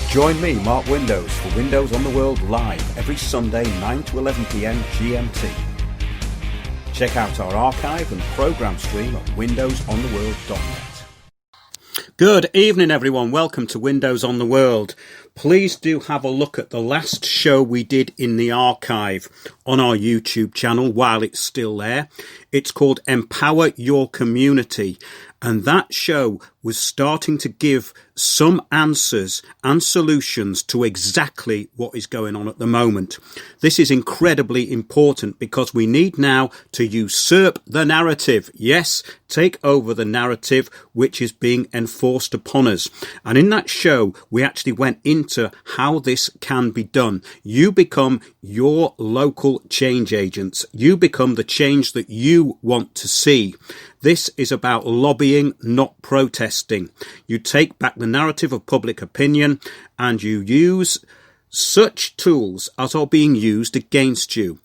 Join me, Mark Windows, for Windows on the World live every Sunday 9 to 11 p.m. GMT. Check out our archive and programme stream at windowsontheworld.net. Good evening, everyone. Welcome to Windows on the World. Please do have a look at the last show we did in the archive on our YouTube channel while it's still there. It's called Empower Your Community. And that show was starting to give some answers and solutions to exactly what is going on at the moment. This is incredibly important because we need now to usurp the narrative. Yes, take over the narrative which is being enforced upon us. And in that show, we actually went into how this can be done. You become your local change agents. You become the change that you want to see. This is about lobbying, not protesting. You take back the narrative of public opinion and you use such tools as are being used against you.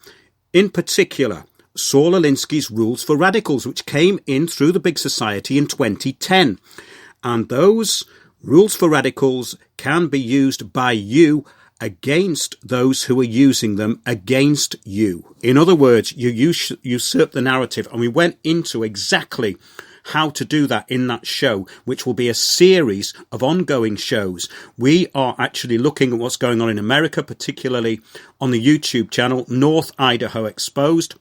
In particular, Saul Alinsky's Rules for Radicals, which came in through the Big Society in 2010. And those Rules for Radicals can be used by you against those who are using them against you. In other words, you usurp the narrative, and we went into exactly how to do that in that show, which will be a series of ongoing shows. We are actually looking at what's going on in America, particularly on the YouTube channel North Idaho Exposed.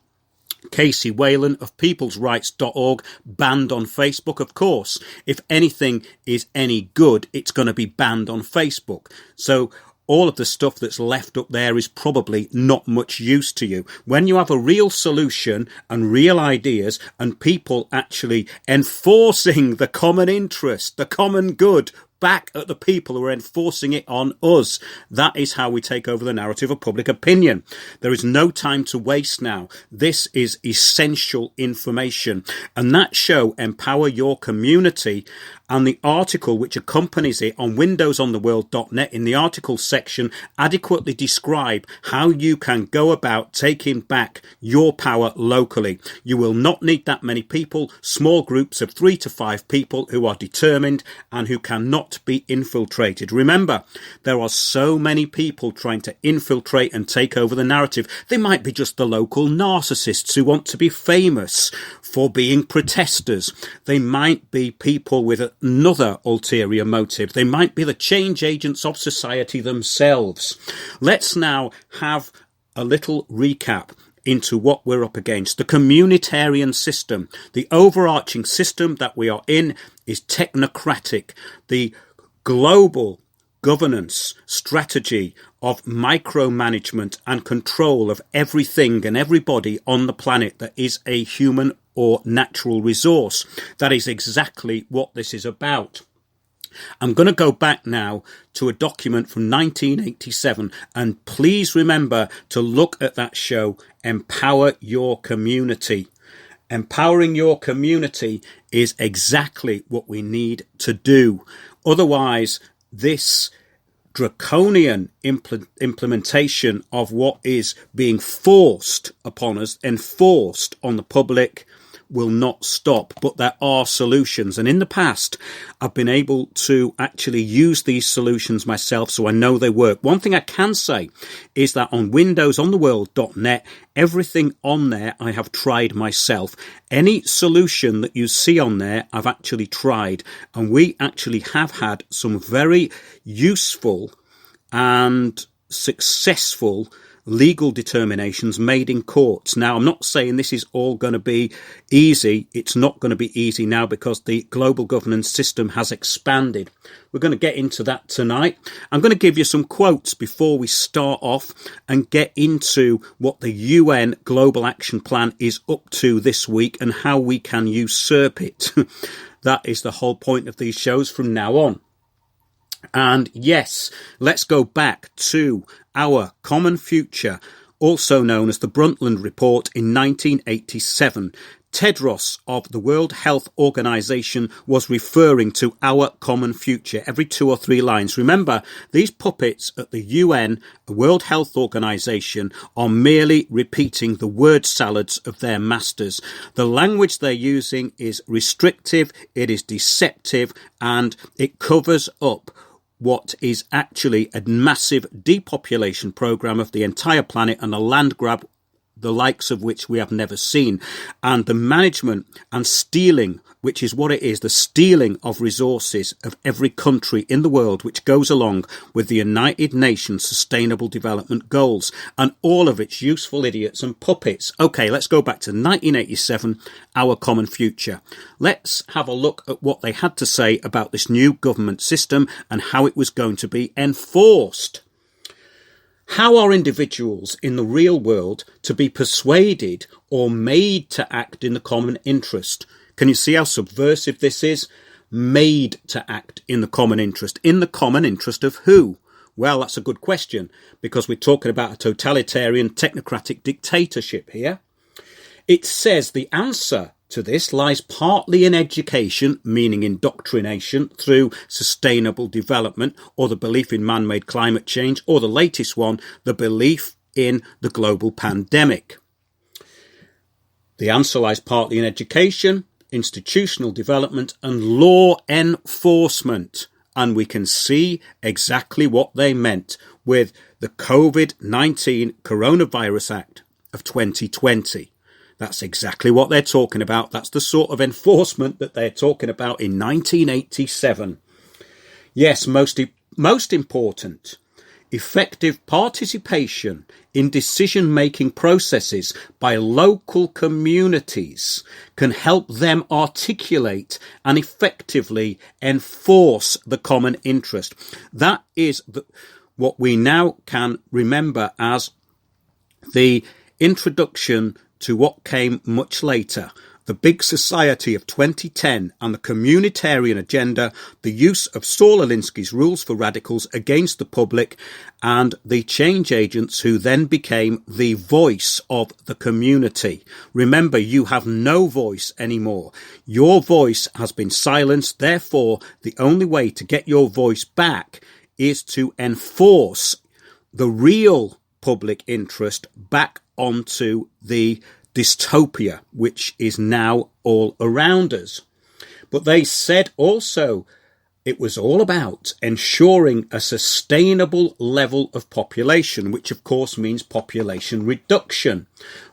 Casey Whalen of peoplesrights.org banned on Facebook. Of course, if anything is any good, it's going to be banned on Facebook. So all of the stuff that's left up there is probably not much use to you. When you have a real solution and real ideas and people actually enforcing the common interest, the common good, back at the people who are enforcing it on us. That is how we take over the narrative of public opinion. There is no time to waste now. This is essential information. And that show, Empower Your Community, and the article which accompanies it on windowsontheworld.net in the article section adequately describe how you can go about taking back your power locally. You will not need that many people, small groups of 3 to 5 people who are determined and who cannot be infiltrated. Remember, there are so many people trying to infiltrate and take over the narrative. They might be just the local narcissists who want to be famous for being protesters. They might be people with another ulterior motive. They might be the change agents of society themselves. Let's now have a little recap into what we're up against. The communitarian system, the overarching system that we are in, is technocratic. The global governance strategy of micromanagement and control of everything and everybody on the planet that is a human or natural resource. That is exactly what this is about. I'm going to go back now to a document from 1987, and please remember to look at that show, Empower Your Community. Empowering your community is exactly what we need to do. Otherwise, this draconian implementation of what is being forced upon us, enforced on the public, will not stop. But there are solutions, and in the past I've been able to actually use these solutions myself, so I know they work. One thing I can say is that on windowsontheworld.net, everything on there I have tried myself. Any solution that you see on there I've actually tried, and we actually have had some very useful and successful legal determinations made in courts. Now, I'm not saying this is all going to be easy. It's not going to be easy now because the global governance system has expanded. We're going to get into that tonight. I'm going to give you some quotes before we start off and get into what the UN Global Action Plan is up to this week and how we can usurp it. That is the whole point of these shows from now on. And yes, let's go back to our common future, also known as the Brundtland Report in 1987. Tedros of the World Health Organization was referring to our common future every 2 or 3 lines. Remember, these puppets at the UN, the World Health Organization, are merely repeating the word salads of their masters. The language they're using is restrictive, it is deceptive, and it covers up what is actually a massive depopulation program of the entire planet and a land grab the likes of which we have never seen, and the management and stealing, which is what it is, the stealing of resources of every country in the world, which goes along with the United Nations Sustainable Development Goals, and all of its useful idiots and puppets. Okay, let's go back to 1987, Our Common Future. Let's have a look at what they had to say about this new government system and how it was going to be enforced. How are individuals in the real world to be persuaded or made to act in the common interest? Can you see how subversive this is? Made to act in the common interest. In the common interest of who? Well, that's a good question, because we're talking about a totalitarian technocratic dictatorship here. It says the answer to this lies partly in education, meaning indoctrination through sustainable development, or the belief in man-made climate change, or the latest one, the belief in the global pandemic. The answer lies partly in education, institutional development, and law enforcement. And we can see exactly what they meant with the COVID-19 Coronavirus Act of 2020. That's exactly what they're talking about. That's the sort of enforcement that they're talking about in 1987. Yes, most important, effective participation in decision-making processes by local communities can help them articulate and effectively enforce the common interest. That is what we now can remember as the introduction to what came much later, the big society of 2010 and the communitarian agenda, the use of Saul Alinsky's rules for radicals against the public, and the change agents who then became the voice of the community. Remember, you have no voice anymore. Your voice has been silenced. Therefore, the only way to get your voice back is to enforce the real public interest back onto the dystopia, which is now all around us. But they said also it was all about ensuring a sustainable level of population, which of course means population reduction,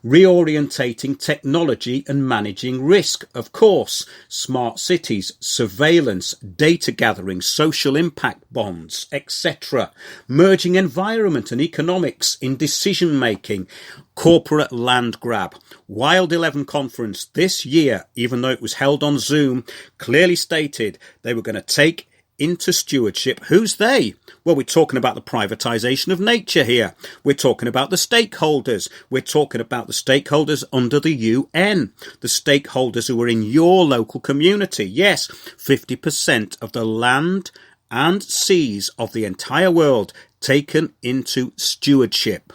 reorientating technology and managing risk, of course, smart cities, surveillance, data gathering, social impact bonds, etc., merging environment and economics in decision making, corporate land grab. Wild 11 conference this year, even though it was held on Zoom, clearly stated they were going to take into stewardship. Who's they? Well, we're talking about the privatisation of nature here. We're talking about the stakeholders. We're talking about the stakeholders under the UN, the stakeholders who are in your local community. Yes, 50% of the land and seas of the entire world taken into stewardship.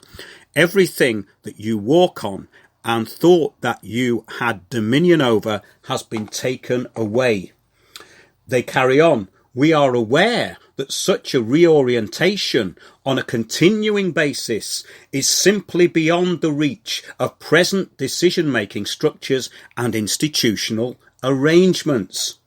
Everything that you walk on and thought that you had dominion over has been taken away. They carry on. We are aware that such a reorientation on a continuing basis is simply beyond the reach of present decision-making structures and institutional arrangements.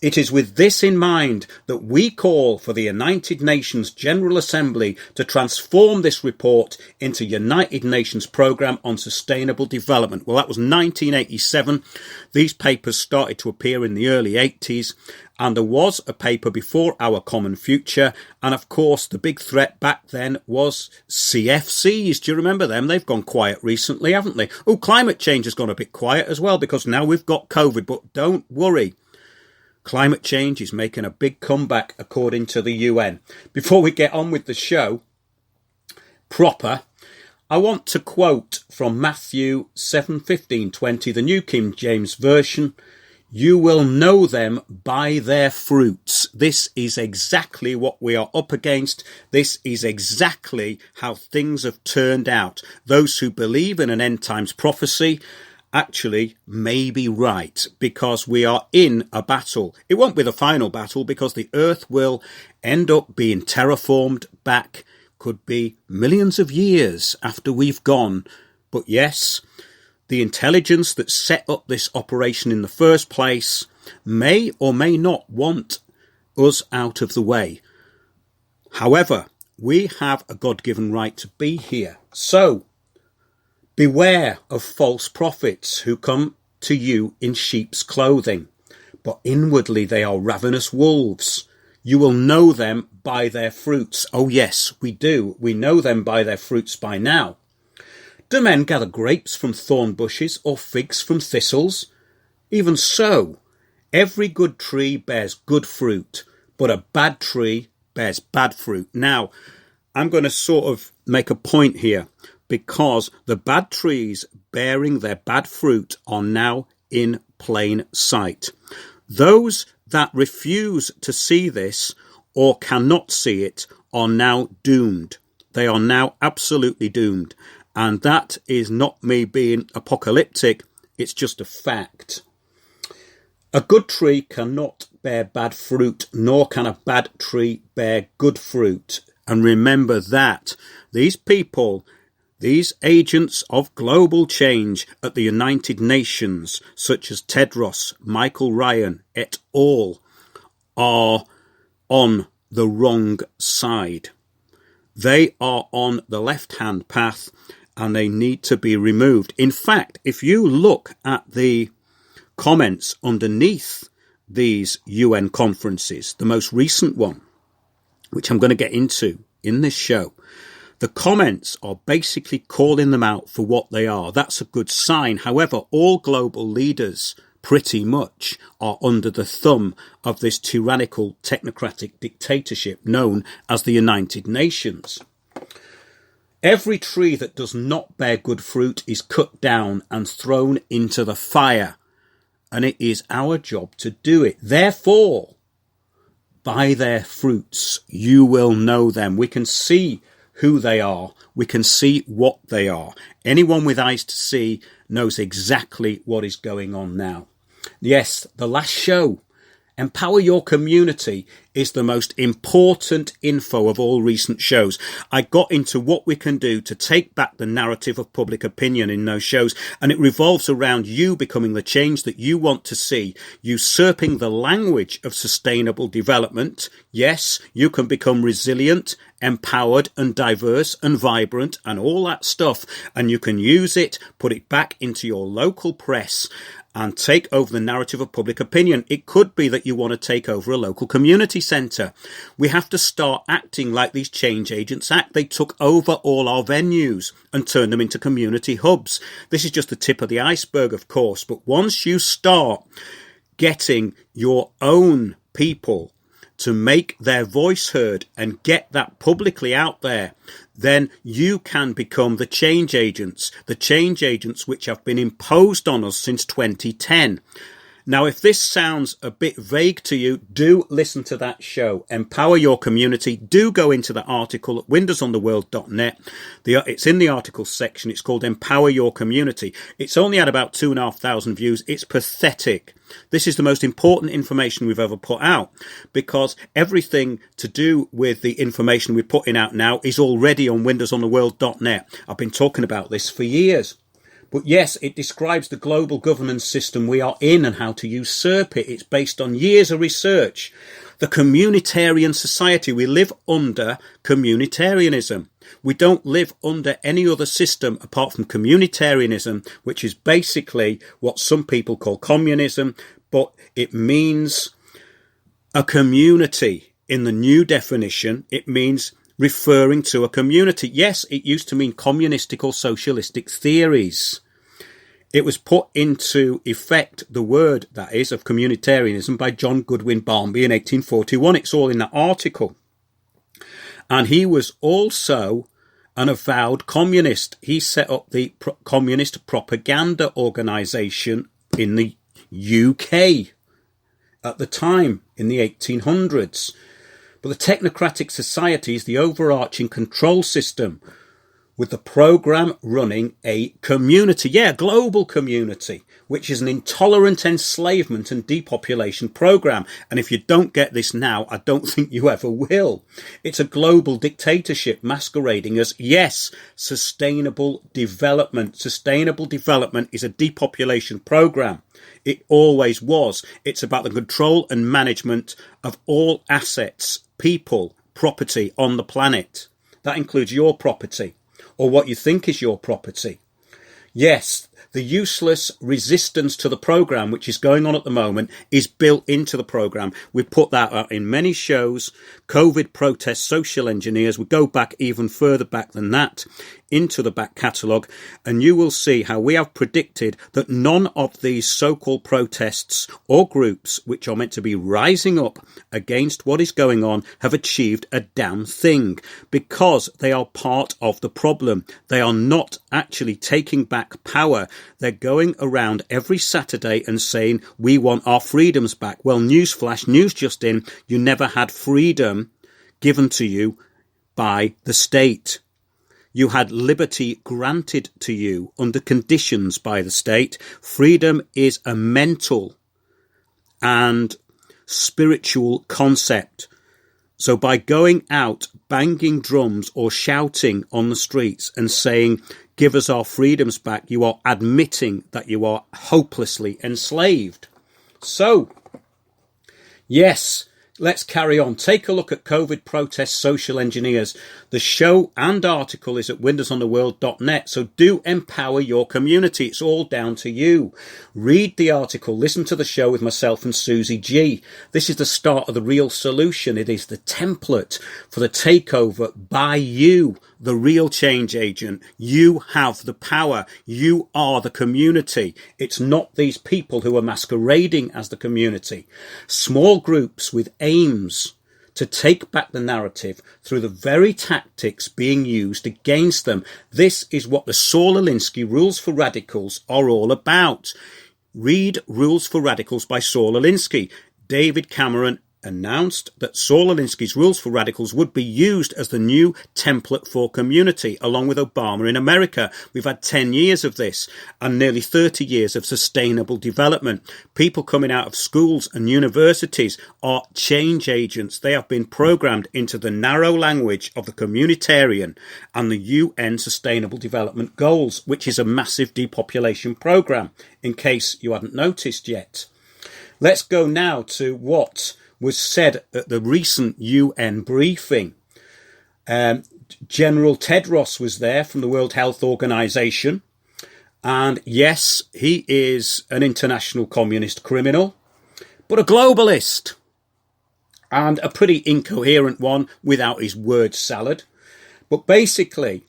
It is with this in mind that we call for the United Nations General Assembly to transform this report into United Nations Programme on Sustainable Development. Well, that was 1987. These papers started to appear in the early 80s, and there was a paper before Our Common Future, and of course the big threat back then was CFCs. Do you remember them? They've gone quiet recently, haven't they? Oh, climate change has gone a bit quiet as well, because now we've got COVID, but don't worry. Climate change is making a big comeback according to the UN. Before we get on with the show proper, I want to quote from Matthew 7:15-20, the New King James Version. You will know them by their fruits. This is exactly what we are up against. This is exactly how things have turned out. Those who believe in an end times prophecy actually may be right, because we are in a battle. It won't be the final battle, because the earth will end up being terraformed back, could be millions of years after we've gone. But yes, the intelligence that set up this operation in the first place may or may not want us out of the way. However, we have a God-given right to be here. So, beware of false prophets who come to you in sheep's clothing, but inwardly they are ravenous wolves. You will know them by their fruits. Oh yes, we do. We know them by their fruits by now. Do men gather grapes from thorn bushes or figs from thistles? Even so, every good tree bears good fruit, but a bad tree bears bad fruit. Now, I'm going to sort of make a point here, because the bad trees bearing their bad fruit are now in plain sight. Those that refuse to see this or cannot see it are now doomed. They are now absolutely doomed. And that is not me being apocalyptic, it's just a fact. A good tree cannot bear bad fruit, nor can a bad tree bear good fruit. And remember that these people, these agents of global change at the United Nations, such as Tedros, Michael Ryan, et al., are on the wrong side. They are on the left-hand path, and they need to be removed. In fact, if you look at the comments underneath these UN conferences, the most recent one, which I'm going to get into in this show, the comments are basically calling them out for what they are. That's a good sign. However, all global leaders pretty much are under the thumb of this tyrannical technocratic dictatorship known as the United Nations. Every tree that does not bear good fruit is cut down and thrown into the fire, and it is our job to do it. Therefore, by their fruits you will know them. We can see who they are. We can see what they are. Anyone with eyes to see knows exactly what is going on now. Yes, the last show, Empower Your Community, is the most important info of all recent shows. I got into what we can do to take back the narrative of public opinion in those shows, and it revolves around you becoming the change that you want to see, usurping the language of sustainable development. Yes, you can become resilient, empowered and diverse and vibrant and all that stuff, and you can use it, put it back into your local press and take over the narrative of public opinion. It could be that you want to take over a local community centre. We have to start acting like these change agents act. They took over all our venues and turned them into community hubs. This is just the tip of the iceberg, of course, but once you start getting your own people to make their voice heard and get that publicly out there, then you can become the change agents which have been imposed on us since 2010. Now, if this sounds a bit vague to you, do listen to that show, Empower Your Community. Do go into the article at windowsontheworld.net. It's in the article section. It's called Empower Your Community. It's only had about 2,500 views. It's pathetic. This is the most important information we've ever put out, because everything to do with the information we're putting out now is already on windowsontheworld.net. I've been talking about this for years. But yes, it describes the global governance system we are in and how to usurp it. It's based on years of research. The communitarian society, we live under communitarianism. We don't live under any other system apart from communitarianism, which is basically what some people call communism, but it means a community. In the new definition, it means referring to a community. Yes, it used to mean communistic or socialistic theories. It was put into effect, the word, that is, of communitarianism by John Goodwin Barmby in 1841. It's all in that article. And he was also an avowed communist. He set up the Communist Propaganda Organisation in the UK at the time, in the 1800s. But the technocratic society is the overarching control system, with the programme running a community, global community, which is an intolerant enslavement and depopulation programme. And if you don't get this now, I don't think you ever will. It's a global dictatorship masquerading as, yes, sustainable development. Sustainable development is a depopulation programme. It always was. It's about the control and management of all assets, people, property on the planet. That includes your property, or what you think is your property. Yes, the useless resistance to the program, which is going on at the moment, is built into the program. We put that out in many shows. COVID protest social engineers. We go back even further back than that into the back catalogue, and you will see how we have predicted that none of these so-called protests or groups which are meant to be rising up against what is going on have achieved a damn thing, because they are part of the problem. They are not actually taking back power. They're going around every Saturday and saying, we want our freedoms back. Well, newsflash, news just in, you never had freedom given to you by the state. You had liberty granted to you under conditions by the state. Freedom is a mental and spiritual concept. So by going out, banging drums or shouting on the streets and saying, give us our freedoms back, you are admitting that you are hopelessly enslaved. So, yes, let's carry on. Take a look at COVID protest social engineers. The show and article is at windowsontheworld.net, so do empower your community. It's all down to you. Read the article, listen to the show with myself and Susie G. This is the start of the real solution. It is the template for the takeover by you, the real change agent. You have the power. You are the community. It's not these people who are masquerading as the community. Small groups with aims to take back the narrative through the very tactics being used against them. This is what the Saul Alinsky Rules for Radicals are all about. Read Rules for Radicals by Saul Alinsky. David Cameron announced that Saul Alinsky's Rules for Radicals would be used as the new template for community, along with Obama in America. We've had 10 years of this and nearly 30 years of sustainable development. People coming out of schools and universities are change agents. They have been programmed into the narrow language of the communitarian and the UN Sustainable Development Goals, which is a massive depopulation program, in case you hadn't noticed yet. Let's go now to what was said at the recent UN briefing. General Tedros was there from the World Health Organization. And yes, he is an international communist criminal, but a globalist. And a pretty incoherent one without his word salad. But basically,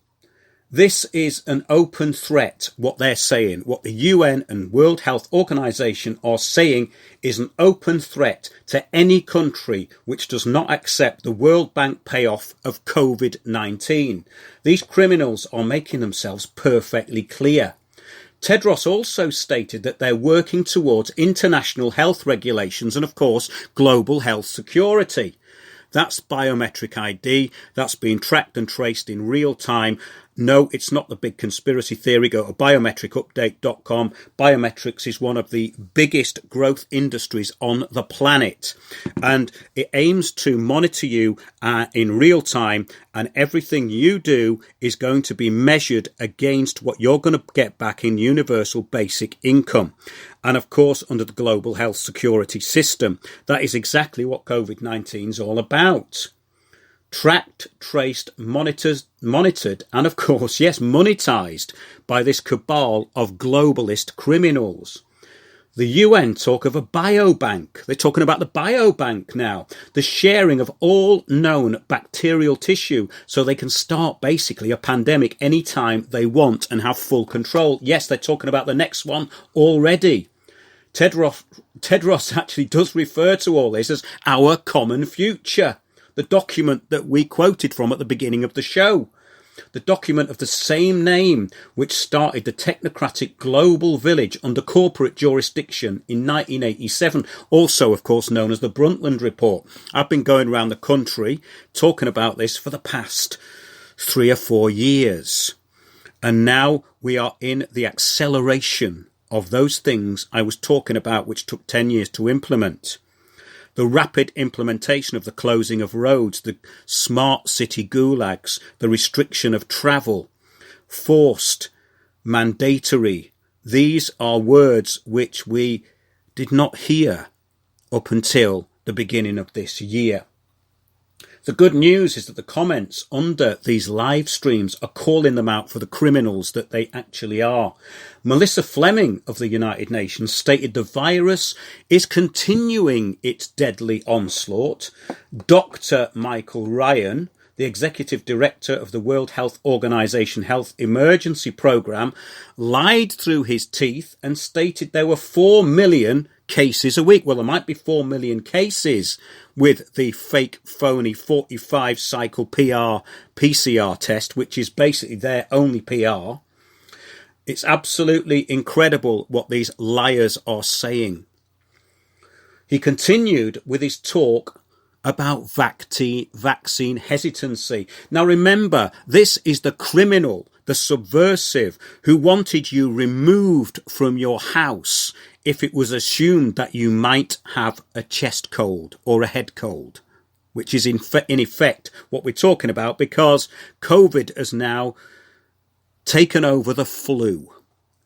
this is an open threat, what they're saying. What the UN and World Health Organization are saying is an open threat to any country which does not accept the World Bank payoff of COVID-19. These criminals are making themselves perfectly clear. Tedros also stated that they're working towards international health regulations and, of course, global health security. That's biometric ID. That's being tracked and traced in real time. No, it's not the big conspiracy theory. Go to biometricupdate.com. Biometrics is one of the biggest growth industries on the planet. And it aims to monitor you in real time. And everything you do is going to be measured against what you're going to get back in universal basic income. And of course, under the global health security system. That is exactly what COVID-19 is all about. Tracked, traced, monitored, and of course, yes, monetized by this cabal of globalist criminals. The UN talk of a biobank. They're talking about the biobank now. The sharing of all known bacterial tissue so they can start basically a pandemic anytime they want and have full control. Yes, they're talking about the next one already. Tedros actually does refer to all this as our common future. The document that we quoted from at the beginning of the show. The document of the same name which started the technocratic global village under corporate jurisdiction in 1987, also, of course, known as the Brundtland Report. I've been going around the country talking about this for the past 3 or 4 years. And now we are in the acceleration of those things I was talking about, which took 10 years to implement. The rapid implementation of the closing of roads, the smart city gulags, the restriction of travel, forced, mandatory. These are words which we did not hear up until the beginning of this year. The good news is that the comments under these live streams are calling them out for the criminals that they actually are. Melissa Fleming of the United Nations stated the virus is continuing its deadly onslaught. Dr. Michael Ryan, the executive director of the World Health Organization Health Emergency Program, lied through his teeth and stated there were 4 million cases a week. Well, there might be 4 million cases with the fake, phony 45 cycle PCR test, which is basically their only PR. It's absolutely incredible what these liars are saying. He continued with his talk about vaccine hesitancy. Now remember, this is the criminal, the subversive, who wanted you removed from your house if it was assumed that you might have a chest cold or a head cold, which is in effect what we're talking about, because COVID has now taken over the flu.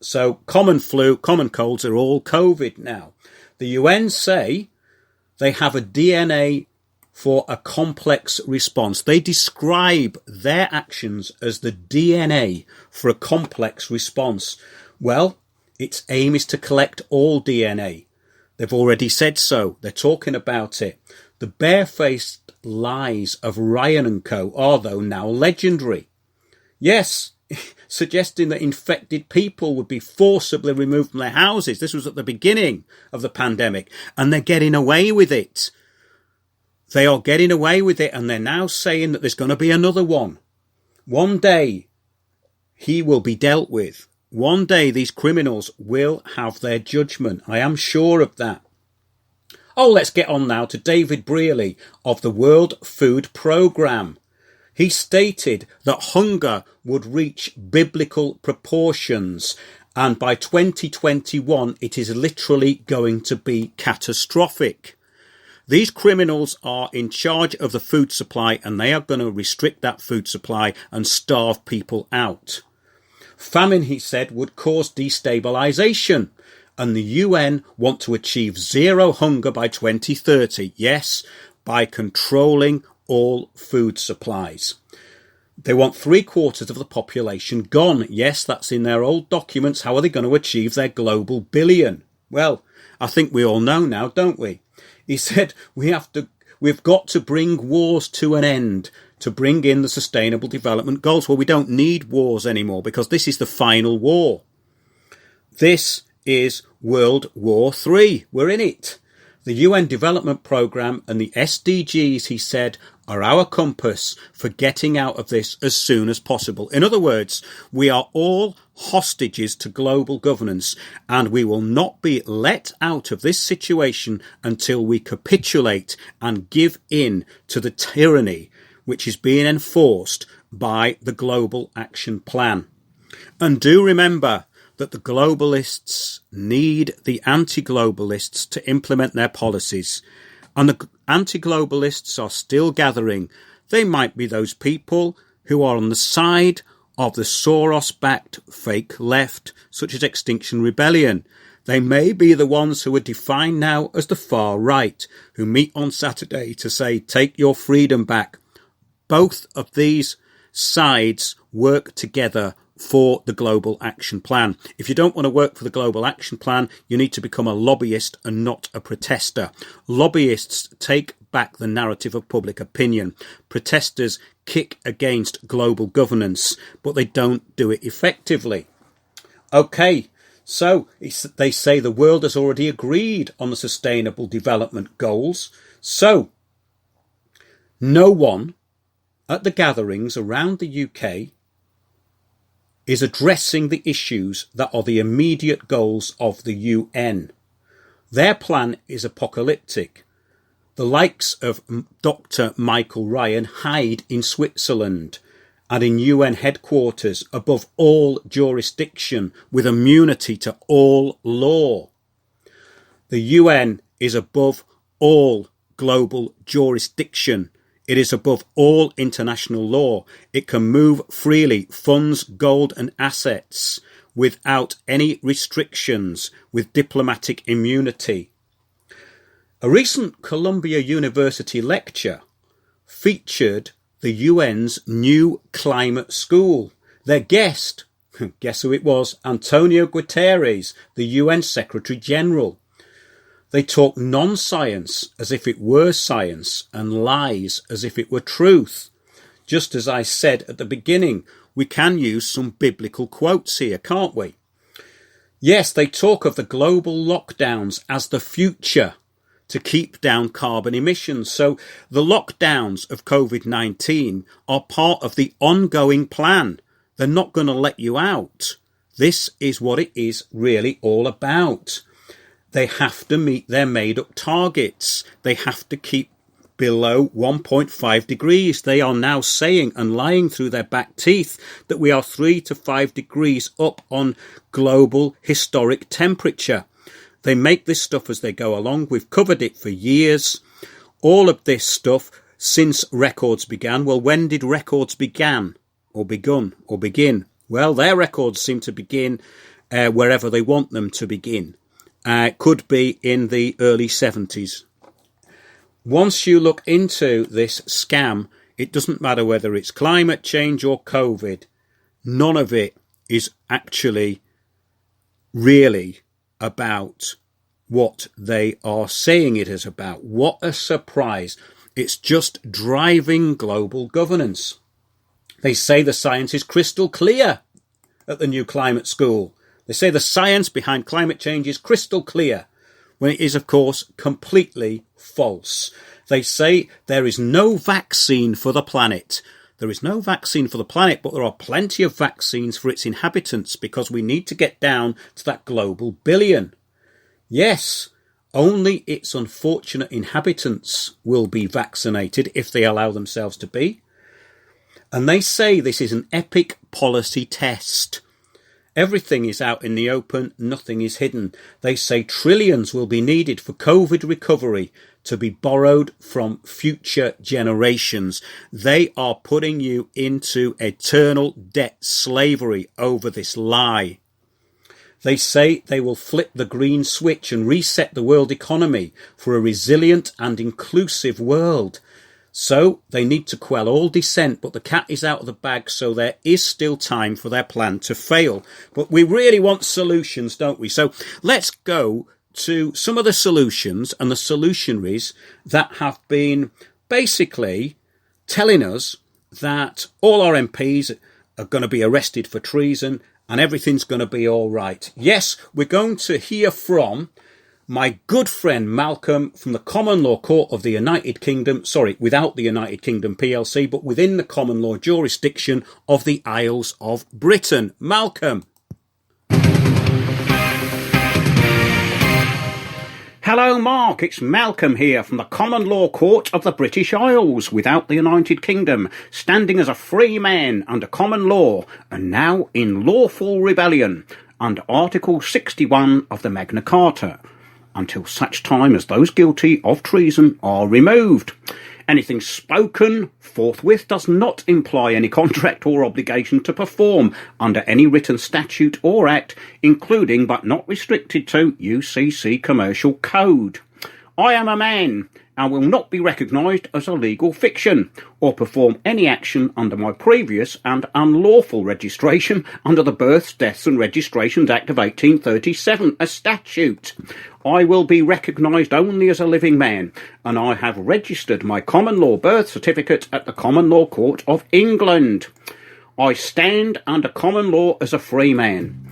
So common flu, common colds are all COVID now. The UN say they have a DNA for a complex response. They describe their actions as the DNA for a complex response. Well, its aim is to collect all DNA. They've already said so. They're talking about it. The barefaced lies of Ryan and co. are, though, now legendary. Yes, suggesting that infected people would be forcibly removed from their houses. This was at the beginning of the pandemic, and they're getting away with it. They are getting away with it, and they're now saying that there's going to be another one. One day, he will be dealt with. One day, these criminals will have their judgment. I am sure of that. Oh, let's get on now to David Brearley of the World Food Programme. He stated that hunger would reach biblical proportions, and by 2021, it is literally going to be catastrophic. These criminals are in charge of the food supply, and they are going to restrict that food supply and starve people out. Famine, he said, would cause destabilisation, and the UN want to achieve zero hunger by 2030. Yes, by controlling all food supplies. They want 3/4 of the population gone. Yes, that's in their old documents. How are they going to achieve their global billion? Well, I think we all know now, don't we? He said we've got to bring wars to an end to bring in the Sustainable Development Goals. Well, we don't need wars anymore because this is the final war. This is World War III. We're in it. The UN Development Programme and the SDGs, he said, are our compass for getting out of this as soon as possible. In other words, we are all hostages to global governance, and we will not be let out of this situation until we capitulate and give in to the tyranny which is being enforced by the Global Action Plan. And do remember that the globalists need the anti-globalists to implement their policies. And the anti-globalists are still gathering. They might be those people who are on the side of the Soros-backed fake left, such as Extinction Rebellion. They may be the ones who are defined now as the far right, who meet on Saturday to say, take your freedom back. Both of these sides work together for the Global Action Plan. If you don't want to work for the Global Action Plan, you need to become a lobbyist and not a protester. Lobbyists take back the narrative of public opinion. Protesters kick against global governance, but they don't do it effectively. Okay, so they say the world has already agreed on the Sustainable Development Goals. So no one at the gatherings around the UK is addressing the issues that are the immediate goals of the UN. Their plan is apocalyptic. The likes of Dr. Michael Ryan hide in Switzerland and in UN headquarters above all jurisdiction with immunity to all law. The UN is above all global jurisdiction. It is above all international law. It can move freely funds, gold and assets without any restrictions, with diplomatic immunity. A recent Columbia University lecture featured the UN's new climate school. Their guest, guess who it was? Antonio Guterres, the UN Secretary General. They talk non-science as if it were science and lies as if it were truth. Just as I said at the beginning, we can use some biblical quotes here, can't we? Yes, they talk of the global lockdowns as the future to keep down carbon emissions. So the lockdowns of COVID-19 are part of the ongoing plan. They're not going to let you out. This is what it is really all about. They have to meet their made-up targets. They have to keep below 1.5 degrees. They are now saying and lying through their back teeth that we are 3 to 5 degrees up on global historic temperature. They make this stuff as they go along. We've covered it for years. All of this stuff since records began. Well, when did records begin? Well, their records seem to begin wherever they want them to begin. Could be in the early 70s. Once you look into this scam, it doesn't matter whether it's climate change or COVID. None of it is actually really about what they are saying it is about. What a surprise. It's just driving global governance. They say the science is crystal clear at the new climate school. They say the science behind climate change is crystal clear, when it is, of course, completely false. They say there is no vaccine for the planet. There is no vaccine for the planet, but there are plenty of vaccines for its inhabitants because we need to get down to that global billion. Yes, only its unfortunate inhabitants will be vaccinated if they allow themselves to be. And they say this is an epic policy test. Everything is out in the open, nothing is hidden. They say trillions will be needed for COVID recovery to be borrowed from future generations. They are putting you into eternal debt slavery over this lie. They say they will flip the green switch and reset the world economy for a resilient and inclusive world. So they need to quell all dissent, but the cat is out of the bag, so there is still time for their plan to fail. But we really want solutions, don't we? So let's go to some of the solutions and the solutionaries that have been basically telling us that all our MPs are going to be arrested for treason and everything's going to be all right. Yes, we're going to hear from my good friend Malcolm from the Common Law Court of the United Kingdom, without the United Kingdom PLC, but within the common law jurisdiction of the Isles of Britain. Malcolm. Hello, Mark. It's Malcolm here from the Common Law Court of the British Isles, without the United Kingdom, standing as a free man under common law and now in lawful rebellion under Article 61 of the Magna Carta, until such time as those guilty of treason are removed. Anything spoken forthwith does not imply any contract or obligation to perform under any written statute or act, including but not restricted to UCC Commercial Code. I am a man and will not be recognised as a legal fiction or perform any action under my previous and unlawful registration under the Births, Deaths and Registrations Act of 1837, a statute. I will be recognised only as a living man, and I have registered my common law birth certificate at the Common Law Court of England. I stand under common law as a free man.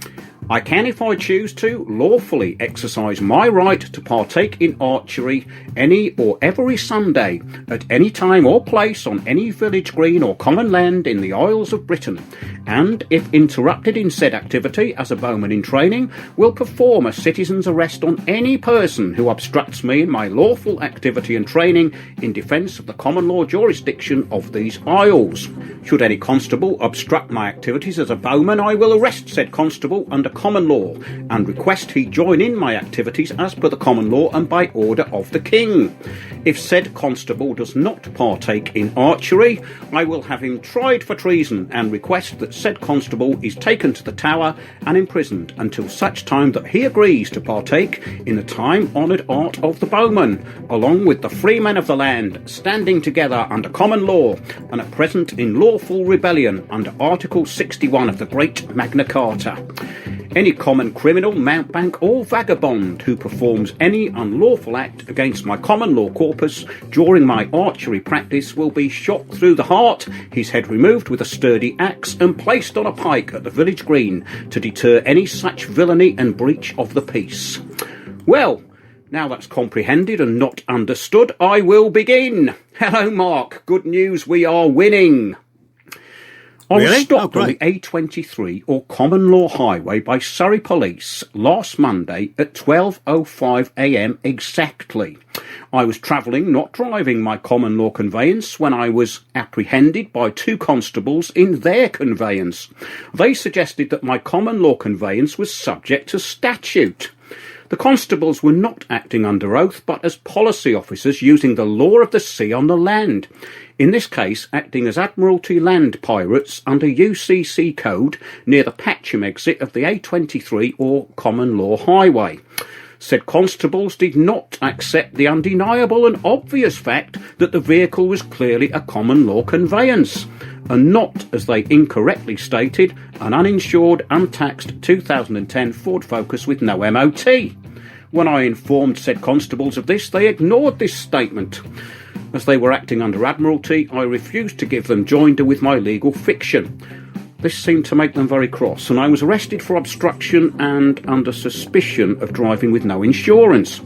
I can, if I choose to, lawfully exercise my right to partake in archery any or every Sunday, at any time or place on any village green or common land in the Isles of Britain, and, if interrupted in said activity as a bowman in training, will perform a citizen's arrest on any person who obstructs me in my lawful activity and training in defence of the common law jurisdiction of these isles. Should any constable obstruct my activities as a bowman, I will arrest said constable under common law, and request he join in my activities as per the common law and by order of the King. If said constable does not partake in archery, I will have him tried for treason and request that said constable is taken to the Tower and imprisoned until such time that he agrees to partake in the time-honoured art of the bowman, along with the free men of the land, standing together under common law and at present in lawful rebellion under Article 61 of the Great Magna Carta. Any common criminal, mountebank or vagabond who performs any unlawful act against my common law corpus during my archery practice will be shot through the heart, his head removed with a sturdy axe and placed on a pike at the village green to deter any such villainy and breach of the peace. Well, now that's comprehended and not understood, I will begin. Hello, Mark. Good news, we are winning. I was stopped on the A23 or Common Law Highway by Surrey Police last Monday at 12:05 a.m. exactly. I was travelling, not driving my common law conveyance, when I was apprehended by two constables in their conveyance. They suggested that my common law conveyance was subject to statute. The constables were not acting under oath, but as policy officers using the law of the sea on the land. In this case, acting as Admiralty land pirates under UCC code near the Patcham exit of the A23 or Common Law Highway. Said constables did not accept the undeniable and obvious fact that the vehicle was clearly a common law conveyance, and not, as they incorrectly stated, an uninsured, untaxed 2010 Ford Focus with no MOT. When I informed said constables of this, they ignored this statement. As they were acting under Admiralty, I refused to give them joinder with my legal fiction. This seemed to make them very cross, and I was arrested for obstruction and under suspicion of driving with no insurance.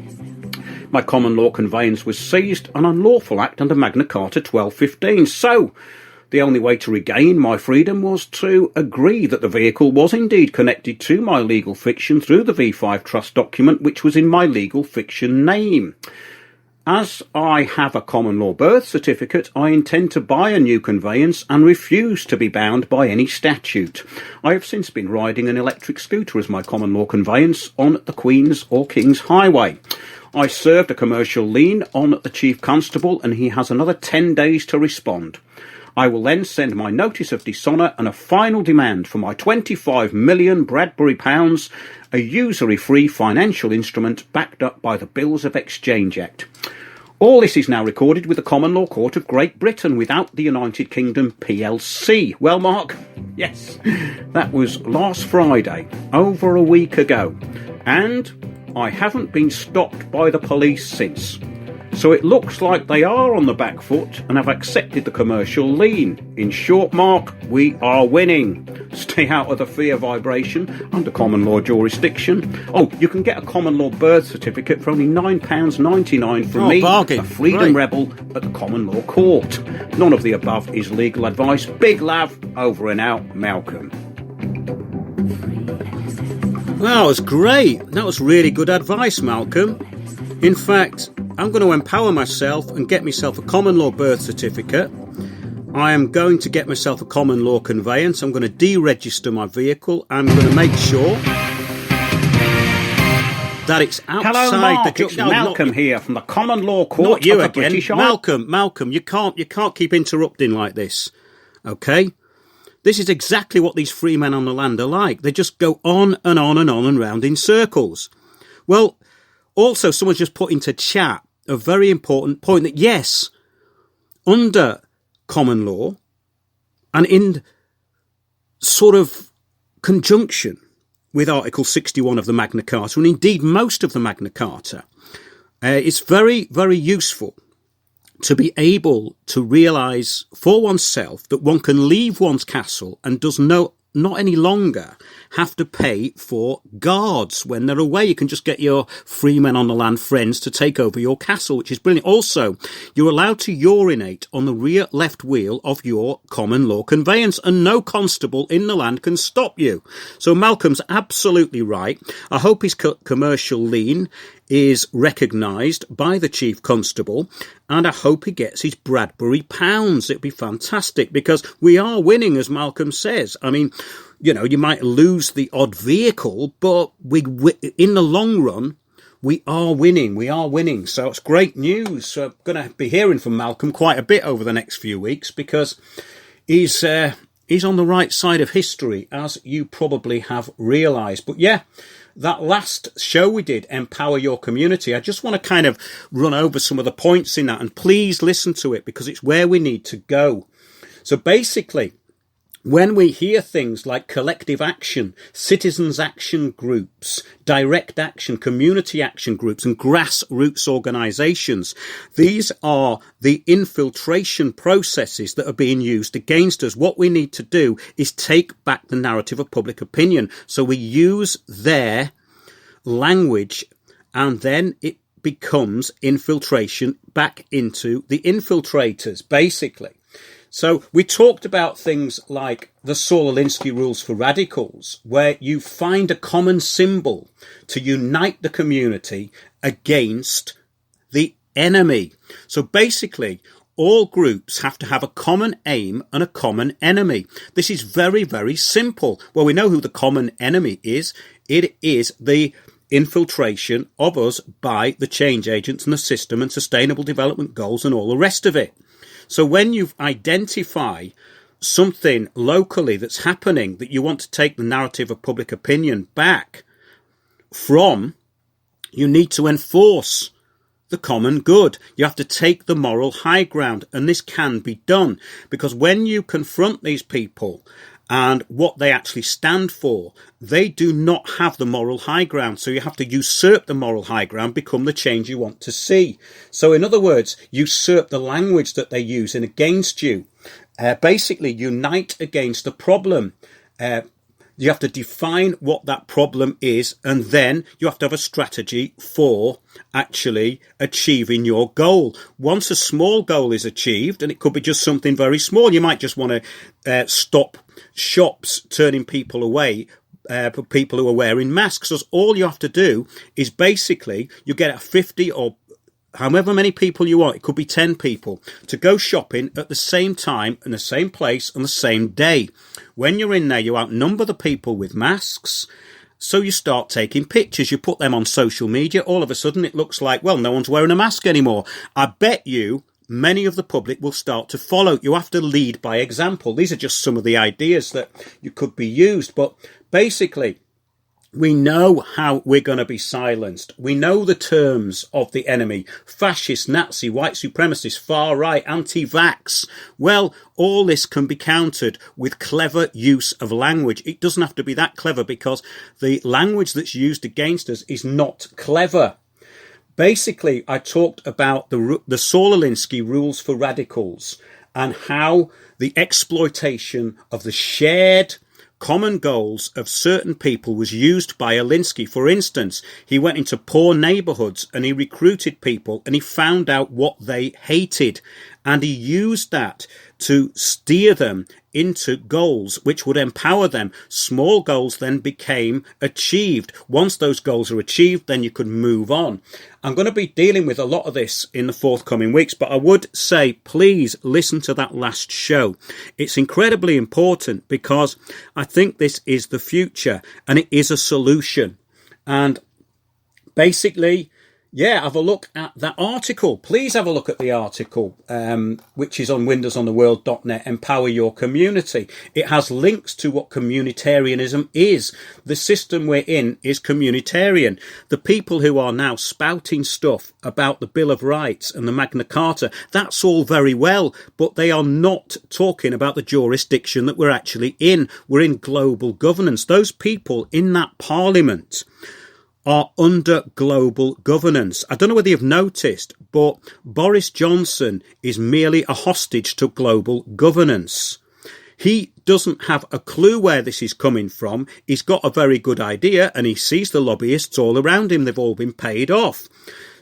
My common law conveyance was seized, an unlawful act under Magna Carta 1215. So, the only way to regain my freedom was to agree that the vehicle was indeed connected to my legal fiction through the V5 trust document, which was in my legal fiction name. As I have a common law birth certificate, I intend to buy a new conveyance and refuse to be bound by any statute. I have since been riding an electric scooter as my common law conveyance on the Queen's or King's Highway. I served a commercial lien on the Chief Constable and he has another 10 days to respond. I will then send my notice of dishonour and a final demand for my 25 million Bradbury pounds, a usury-free financial instrument backed up by the Bills of Exchange Act. All this is now recorded with the Common Law Court of Great Britain without the United Kingdom PLC. Well, Mark, yes, that was last Friday, over a week ago, and I haven't been stopped by the police since. So it looks like they are on the back foot and have accepted the commercial lien. In short, Mark, we are winning. Stay out of the fear vibration under common law jurisdiction. Oh, you can get a common law birth certificate for only £9.99 from me, bargain. A freedom rebel at the common law court. None of the above is legal advice. Big love, over and out, Malcolm. That was great. That was really good advice, Malcolm. In fact, I'm going to empower myself and get myself a common law birth certificate. I am going to get myself a common law conveyance. I'm going to deregister my vehicle. I'm going to make sure that it's outside. Hello, Mark. the It's Malcolm here from the Common Law Court you of the again. British Isles. Malcolm, you can't keep interrupting like this. Okay? This is exactly what these free men on the land are like. They just go on and on and on and round in circles. Well, also, someone's just put into chat a very important point that, yes, under common law and in sort of conjunction with Article 61 of the Magna Carta, and indeed most of the Magna Carta, it's very, very useful to be able to realise for oneself that one can leave one's castle and does not any longer have to pay for guards when they're away. You can just get your free men on the land friends to take over your castle, which is brilliant. Also, you're allowed to urinate on the rear left wheel of your common law conveyance, and no constable in the land can stop you. So Malcolm's absolutely right. I hope his commercial lien is recognised by the Chief Constable, and I hope he gets his Bradbury pounds. It'd be fantastic, because we are winning, as Malcolm says. I mean, you might lose the odd vehicle, but in the long run, we are winning. We are winning. So it's great news. So I'm going to be hearing from Malcolm quite a bit over the next few weeks because he's on the right side of history, as you probably have realised. But yeah, that last show we did, Empower Your Community, I just want to kind of run over some of the points in that, and please listen to it because it's where we need to go. So basically, when we hear things like collective action, citizens' action groups, direct action, community action groups, and grassroots organisations, these are the infiltration processes that are being used against us. What we need to do is take back the narrative of public opinion. So we use their language, and then it becomes infiltration back into the infiltrators, basically. So we talked about things like the Saul Alinsky rules for radicals, where you find a common symbol to unite the community against the enemy. So basically, all groups have to have a common aim and a common enemy. This is very, very simple. Well, we know who the common enemy is. It is the infiltration of us by the change agents and the system and sustainable development goals and all the rest of it. So when you identify something locally that's happening that you want to take the narrative of public opinion back from, you need to enforce the common good. You have to take the moral high ground, and this can be done because when you confront these people and what they actually stand for, they do not have the moral high ground. So you have to usurp the moral high ground, become the change you want to see. So in other words, usurp the language that they're using against you. Basically, unite against the problem. You have to define what that problem is, and then you have to have a strategy for actually achieving your goal. Once a small goal is achieved, and it could be just something very small, you might just want to stop shops turning people away for people who are wearing masks. So all you have to do is basically you get a 50 or however many people you want, it could be 10 people, to go shopping at the same time in the same place on the same day. When you're in there, you outnumber the people with masks, so you start taking pictures, you put them on social media, all of a sudden it looks like, well, no one's wearing a mask anymore. I bet you many of the public will start to follow. You have to lead by example. These are just some of the ideas that you could be used, but basically, we know how we're going to be silenced. We know the terms of the enemy: fascist, Nazi, white supremacist, far right, anti-vax. Well, all this can be countered with clever use of language. It doesn't have to be that clever because the language that's used against us is not clever. Basically, I talked about the Saul Alinsky rules for radicals and how the exploitation of the shared common goals of certain people was used by Alinsky. For instance, he went into poor neighbourhoods and he recruited people and he found out what they hated, and he used that to steer them into goals which would empower them. Small goals then became achieved. Once those goals are achieved, then you could move on. I'm going to be dealing with a lot of this in the forthcoming weeks, but I would say please listen to that last show. It's incredibly important because I think this is the future and it is a solution. And basically, yeah, have a look at that article. Please have a look at the article, which is on windowsontheworld.net, Empower Your Community. It has links to what communitarianism is. The system we're in is communitarian. The people who are now spouting stuff about the Bill of Rights and the Magna Carta, that's all very well, but they are not talking about the jurisdiction that we're actually in. We're in global governance. Those people in that parliament are under global governance. I don't know whether you've noticed, but Boris Johnson is merely a hostage to global governance. He doesn't have a clue where this is coming from. He's got a very good idea and he sees the lobbyists all around him. They've all been paid off.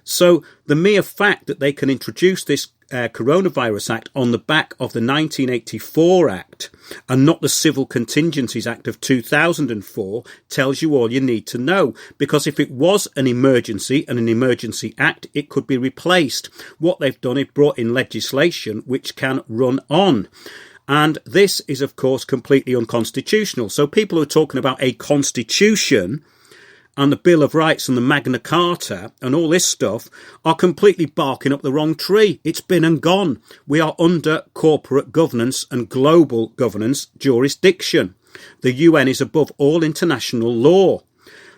So the mere fact that they can introduce this Coronavirus Act on the back of the 1984 Act and not the Civil Contingencies Act of 2004 tells you all you need to know. Because if it was an emergency and an emergency act, it could be replaced. What they've done is brought in legislation which can run on. And this is, of course, completely unconstitutional. So people who are talking about a constitution and the Bill of Rights and the Magna Carta and all this stuff are completely barking up the wrong tree. It's been and gone. We are under corporate governance and global governance jurisdiction. The UN is above all international law.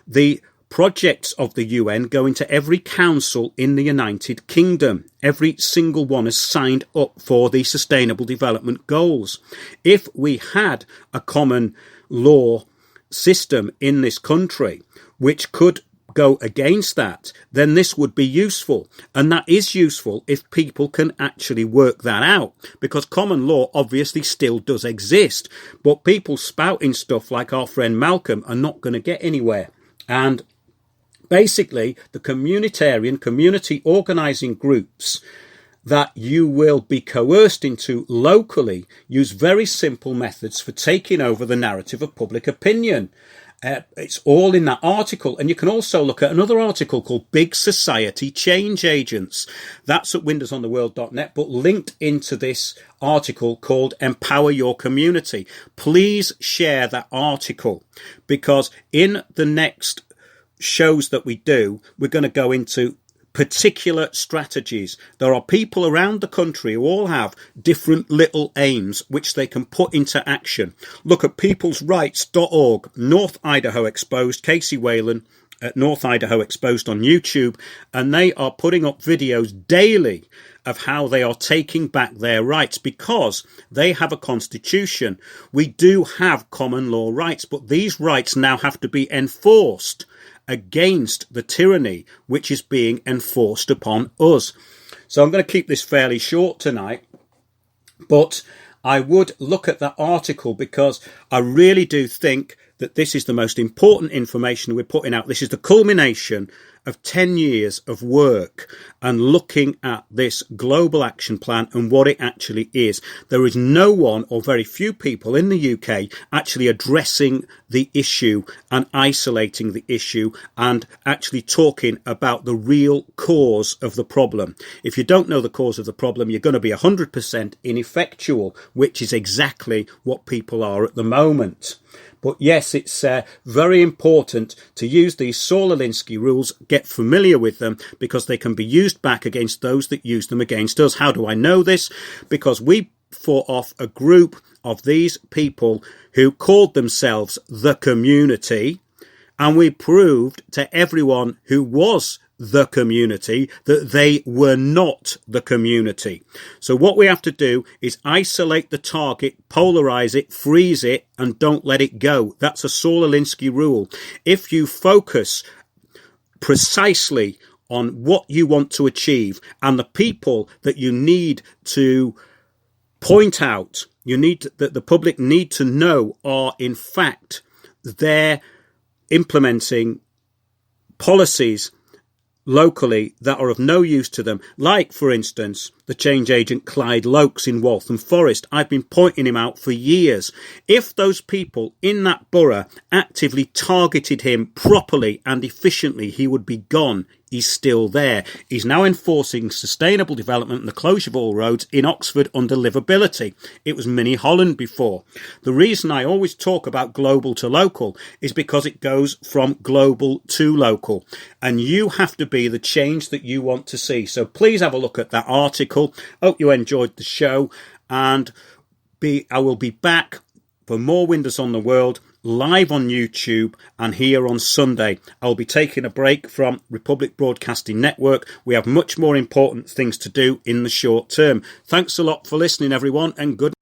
The projects of the UN go into every council in the United Kingdom. Every single one has signed up for the Sustainable Development Goals. If we had a common law system in this country which could go against that, then this would be useful. And that is useful if people can actually work that out, because common law obviously still does exist. But people spouting stuff like our friend Malcolm are not going to get anywhere. And basically, the communitarian community organising groups that you will be coerced into locally use very simple methods for taking over the narrative of public opinion. It's all in that article. And you can also look at another article called Big Society Change Agents. That's at windowsontheworld.net, but linked into this article called Empower Your Community. Please share that article, because in the next shows that we do, we're going to go into particular strategies. There are people around the country who all have different little aims which they can put into action. Look at peoplesrights.org, North Idaho Exposed, Casey Whalen at North Idaho Exposed on YouTube, and they are putting up videos daily of how they are taking back their rights, because they have a constitution. We do have common law rights, but these rights now have to be enforced against the tyranny which is being enforced upon us. So I'm going to keep this fairly short tonight, but I would look at that article because I really do think that this is the most important information we're putting out. This is the culmination of 10 years of work and looking at this global action plan and what it actually is. There is no one or very few people in the UK actually addressing the issue and isolating the issue and actually talking about the real cause of the problem. If you don't know the cause of the problem, you're going to be 100% ineffectual, which is exactly what people are at the moment. But yes, it's very important to use these Saul Alinsky rules, get familiar with them, because they can be used back against those that use them against us. How do I know this? Because we fought off a group of these people who called themselves the community, and we proved to everyone who was the community that they were not the community. So what we have to do is isolate the target, polarize it, freeze it, and don't let it go. That's a Saul Alinsky rule. If you focus precisely on what you want to achieve and the people that you need to point out, that the public need to know are in fact they're implementing policies locally that are of no use to them, like, for instance, the change agent Clyde Lokes in Waltham Forest. I've been pointing him out for years. If those people in that borough actively targeted him properly and efficiently, he would be gone. He's still there. He's now enforcing sustainable development and the closure of all roads in Oxford under livability. It was Mini Holland before. The reason I always talk about global to local is because it goes from global to local. And you have to be the change that you want to see. So please have a look at that article. Hope you enjoyed the show. And I will be back for more Windows on the World live on YouTube and here on Sunday. I'll be taking a break from Republic Broadcasting Network. We have much more important things to do in the short term. Thanks a lot for listening, everyone, and good